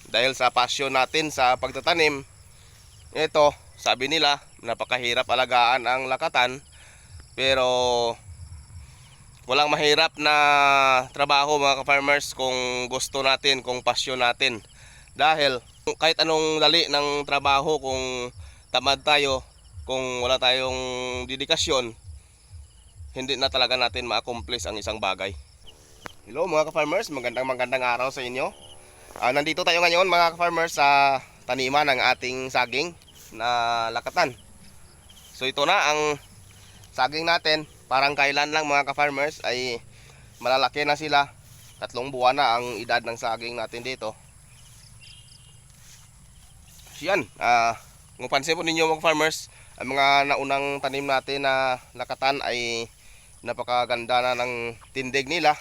Dahil sa passion natin sa pagtatanim, ito, sabi nila, napakahirap alagaan ang lakatan. Pero walang mahirap na trabaho mga ka-farmers kung gusto natin, kung passion natin. Dahil kahit anong dali ng trabaho, kung tamad tayo, kung wala tayong dedikasyon, hindi na talaga natin ma-accomplish ang isang bagay. Hello mga ka-farmers, magandang araw sa inyo. Nandito tayo ngayon mga ka-farmers sa taniman ng ating saging na lakatan. So ito na ang saging natin. Parang kailan lang mga ka-farmers ay malalaki na sila. 3 buwan na ang edad ng saging natin dito. So yan, kung pansin po ninyo mga farmers, ang mga naunang tanim natin na lakatan ay napakaganda na ng tindig nila.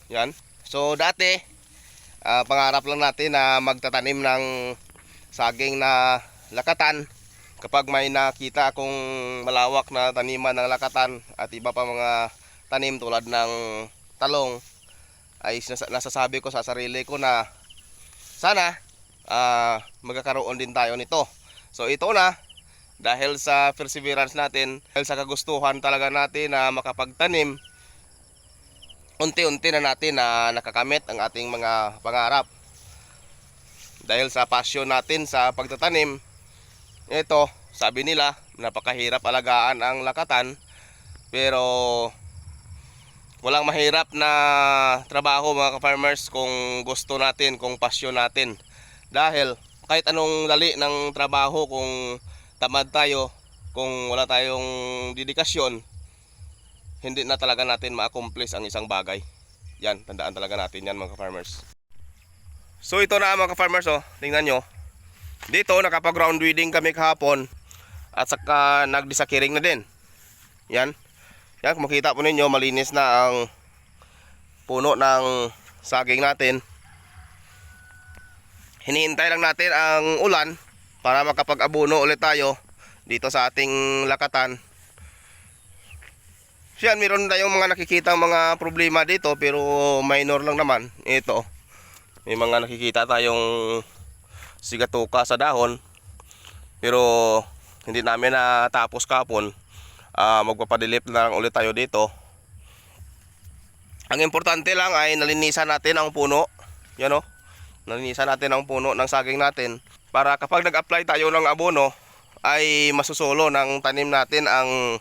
Yan. So dati, pangarap lang natin na magtatanim ng saging na lakatan. Kapag may nakita akong malawak na taniman ng lakatan at iba pa mga tanim tulad ng talong, ay nasasabi ko sa sarili ko na sana magkakaroon din tayo nito. So ito na, dahil sa perseverance natin, dahil sa kagustuhan talaga natin na makapagtanim, unti-unti na natin na nakakamit ang ating mga pangarap. Dahil sa passion natin sa pagtatanim, ito, sabi nila, napakahirap alagaan ang lakatan. Pero walang mahirap na trabaho mga ka-farmers kung gusto natin, kung passion natin. Dahil kahit anong dali ng trabaho, kung tamad tayo, kung wala tayong dedikasyon, hindi na talaga natin ma-accomplish ang isang bagay. Yan, tandaan talaga natin yan mga ka-farmers. So ito na mga ka-farmers, oh, tingnan nyo. Dito nakapag-ground weeding kami kahapon at saka nagdisakiring na din. Yan. Yan, kung makita po ninyo, malinis na ang puno ng saging natin. Hinihintay lang natin ang ulan para makapag-abono ulit tayo dito sa ating lakatan. So yan, meron tayong mga nakikita mga problema dito pero minor lang naman. Ito, may mga nakikita tayong sigatuka sa dahon. Pero hindi namin natapos kahapon. Magpapadilip na lang ulit tayo dito. Ang importante lang ay nalinisan natin ang puno. Yan o. Nalinisan natin ang puno ng saging natin para kapag nag-apply tayo ng abono ay masusulo ng tanim natin ang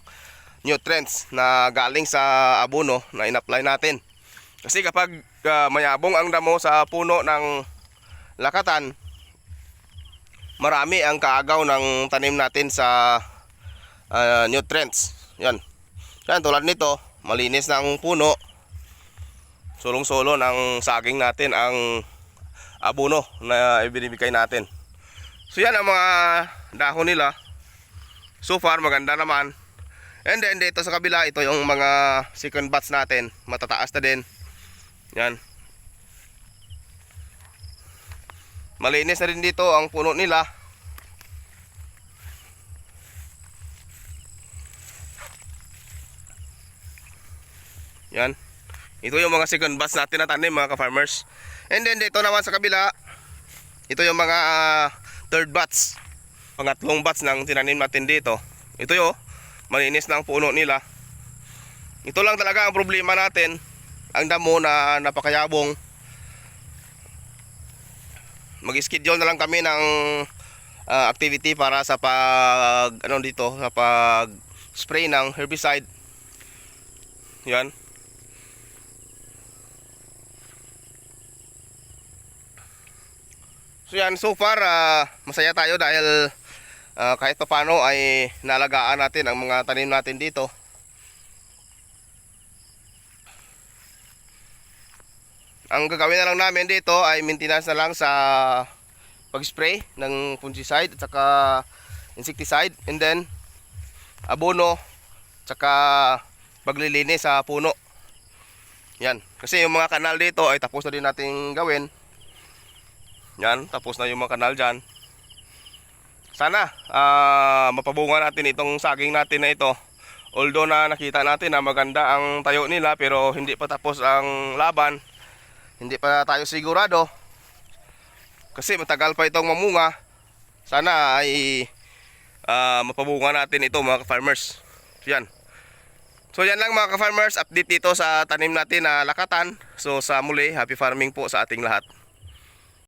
nutrients na galing sa abono na in-apply natin. Kasi kapag mayabong ang damo sa puno ng lakatan, marami ang kaagaw ng tanim natin sa nutrients. Yan. Yan, tulad nito, malinis na ang puno. Sulong-sulo ng saging natin ang abono na ibinibigay natin. So yan ang mga dahon nila. So far maganda naman. And then dito sa kabila, ito yung mga second batch natin. Matataas na din. Yan. Malinis na rin dito ang puno nila. Yan. Ito yung mga second batch natin na tanim mga ka-farmers. And then dito naman sa kabila, ito yung mga third batch, pangatlong batch ng tinanim natin dito. Ito yung malinis na ang puno nila. Ito lang talaga ang problema natin, ang damo na napakayabong. Mag-schedule na lang kami ng activity para sa pag dito, sa pag spray ng herbicide. Yan. So yan, so far masaya tayo dahil kahit paano ay nalagaan natin ang mga tanim natin dito. Ang gagawin na lang namin dito ay maintenance na lang sa pag-spray ng fungicide at saka insecticide, and then abono at saka paglilinis sa puno. Yan, kasi yung mga kanal dito ay tapos na din nating gawin. Yan, tapos na yung mga kanal dyan. Sana mapabunga natin itong saging natin na ito. Although na nakita natin na maganda ang tayo nila, pero hindi pa tapos ang laban. Hindi pa tayo sigurado. Kasi matagal pa itong mamunga. Sana ay mapabunga natin ito mga ka-farmers. Yan. So yan lang mga ka-farmers, update dito sa tanim natin na lakatan. So sa muli, happy farming po sa ating lahat.